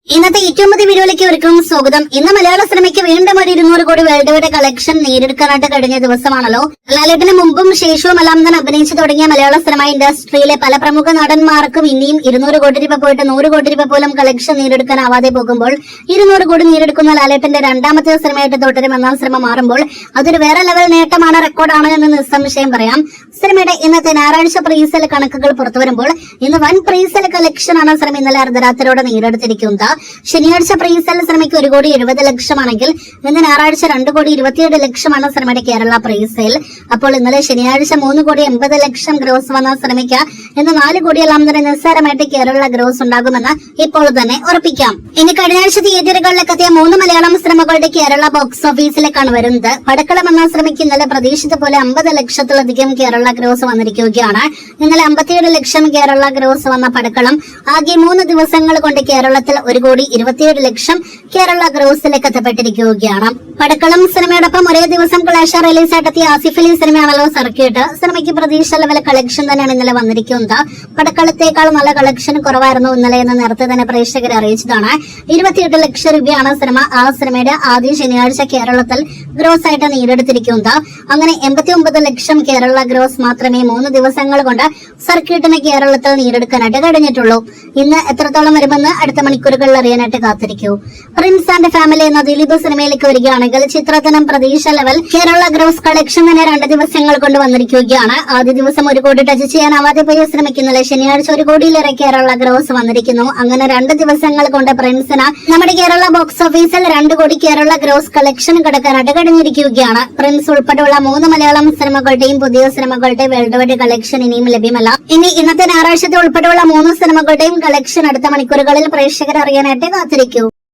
ഇന്നത്തെ ഏറ്റവും പുതിയ വീഡിയോയിലേക്ക് ഒരിക്കലും സ്വാഗതം. ഇന്ന് മലയാള സിനിമയ്ക്ക് വീണ്ടും ഒരു 200 കോടി വേൾഡ് വൈഡ് കളക്ഷൻ നേടിയെടുക്കാനായിട്ട് കഴിഞ്ഞ ദിവസമാണല്ലോ. ലാലേട്ടന് മുമ്പും ശേഷവും എല്ലാം തന്നെ അഭിനയിച്ചു തുടങ്ങിയ മലയാള സിനിമ ഇൻഡസ്ട്രിയിലെ പല പ്രമുഖ നടന്മാർക്കും ഇനിയും 200 കോടി രൂപ പോയിട്ട് 100 കോടി രൂപ പോലും കളക്ഷൻ നേടിയെടുക്കാനാവാതെ പോകുമ്പോൾ 200 കോടി നേടിയെടുക്കുന്ന ലാലേട്ടന്റെ രണ്ടാമത്തെ സിനിമയായിട്ട് തുടരും എന്ന സിനിമ മാറുമ്പോൾ അതൊരു വേറെ ലെവൽ നേട്ടമാണ്, റെക്കോർഡാണ് എന്ന് നിസ്സംശയം പറയാം. സിനിമയുടെ ഇന്നത്തെ ഞായറാഴ്ച പ്രീസെൽ കണക്കുകൾ പുറത്തുവരുമ്പോൾ ഇന്ന് വൻ പ്രീസെൽ കളക്ഷൻ ആണ് സിനിമ ഇന്നലെ അർദ്ധരാത്രിയോടെ നേടിയെടുത്തിരിക്കുന്നത്. ശനിയാഴ്ച പ്രീസെൽ സിനിമയ്ക്ക് 1,70,00,000 ആണെങ്കിൽ ഇന്ന് ഞായറാഴ്ച 2,27,00,000 സിനിമയുടെ കേരള പ്രീസെയിൽ. അപ്പോൾ ഇന്നലെ ശനിയാഴ്ച 3,80,00,000 ഗ്രോസ് വന്ന സിനിമയ്ക്ക് ഇന്ന് 4 കോടിയെല്ലാം തന്നെ നിസ്സാരമായിട്ട് കേരള ഗ്രോസ് ഉണ്ടാകുമെന്ന് ഇപ്പോൾ തന്നെ ഉറപ്പിക്കാം. ഇനി കഴിഞ്ഞ ആഴ്ച തിയേറ്ററുകളിലെത്തിയ 3 മലയാളം സിനിമകളുടെ കേരള ബോക്സ് ഓഫീസിലേക്കാണ് വരുന്നത്. പടക്കളം എന്ന സിനിമയ്ക്ക് ഇന്നലെ പ്രതീക്ഷിച്ച പോലെ 50 ലക്ഷത്തിലധികം കേരള ഗ്രോസ് വന്നിരിക്കുകയാണ്. ഇന്നലെ 57 ലക്ഷം കേരള ഗ്രോസ് വന്ന പടക്കളം ആകെ 3 ദിവസങ്ങൾ കൊണ്ട് കേരളത്തിൽ 1,27,00,000 കേരള ഗ്രോസിലേക്ക് എത്തപ്പെട്ടിരിക്കുകയാണ്. പടക്കളം സിനിമയോടൊപ്പം ഒരേ ദിവസം ക്ലാഷ് റിലീസായിട്ടെത്തിയ ആസിഫ് അലി സിനിമയാണല്ലോ സർക്കിട്ട്. സിനിമയ്ക്ക് പ്രതീക്ഷ ലെവൽ കളക്ഷൻ തന്നെയാണ് ഇന്നലെ വന്നിരിക്കുന്നത്. പടക്കളത്തേക്കാൾ നല്ല കളക്ഷൻ കുറവായിരുന്നു ഇന്നലെ എന്ന് നേരത്തെ തന്നെ പ്രേക്ഷകരെ അറിയിച്ചതാണ്. 28 ലക്ഷം രൂപയാണ് സിനിമ ആ സിനിമയുടെ ആദ്യ ശനിയാഴ്ച കേരളത്തിൽ ഗ്രോസ് ആയിട്ട് നേടിയെടുത്തിരിക്കുന്നത്. അങ്ങനെ 89 ലക്ഷം കേരള ഗ്രോസ് മാത്രമേ 3 ദിവസങ്ങൾ കൊണ്ട് സർക്കിട്ടിന് കേരളത്തിൽ നേടിയെടുക്കാനായിട്ട് കഴിഞ്ഞിട്ടുള്ളൂ. ഇന്ന് എത്രത്തോളം വരുമെന്ന് അടുത്ത മണിക്കൂറുകളിൽ അറിയാനായിട്ട് കാത്തിരിക്കൂ. പ്രിൻസ് ആൻഡ് ഫാമിലി എന്ന ദിലീപ് സിനിമയിലേക്ക് വരികയാണെങ്കിൽ ചിത്രത്തിനും പ്രതീക്ഷ ലെവൽ കേരള ഗ്രോസ് കളക്ഷൻ തന്നെ 2 ദിവസങ്ങൾ കൊണ്ട് വന്നിരിക്കുകയാണ്. ആദ്യ ദിവസം 1 കോടി ടച്ച് ചെയ്യാനാവാതെ പോയ സിനിമയ്ക്ക് ഇന്നലെ ശനിയാഴ്ച 1 കോടിയിലേറെ കേരള ഗ്രോസ് വന്നിരിക്കുന്നു. അങ്ങനെ 2 ദിവസങ്ങൾ കൊണ്ട് പ്രിൻസിന് നമ്മുടെ കേരള ബോക്സ് ഓഫീസിൽ 2 കോടി കേരള ഗ്രോസ് കളക്ഷൻ കടക്കാനായിട്ട് കഴിഞ്ഞിരിക്കുകയാണ്. പ്രിൻസ് ഉൾപ്പെടെയുള്ള 3 മലയാളം സിനിമകളുടെയും പുതിയ സിനിമകളുടെ വേൾഡ് വൈഡ് കളക്ഷൻ ഇനിയും ലഭ്യമല്ല. ഇനി ഇന്നത്തെ ഞായറാഴ്ചത്തെ ഉൾപ്പെടെയുള്ള 3 സിനിമകളുടെയും കളക്ഷൻ അടുത്ത മണിക്കൂറുകളിൽ പ്രേക്ഷകർ അറിയാനായിട്ട് കാത്തിരിക്കൂ.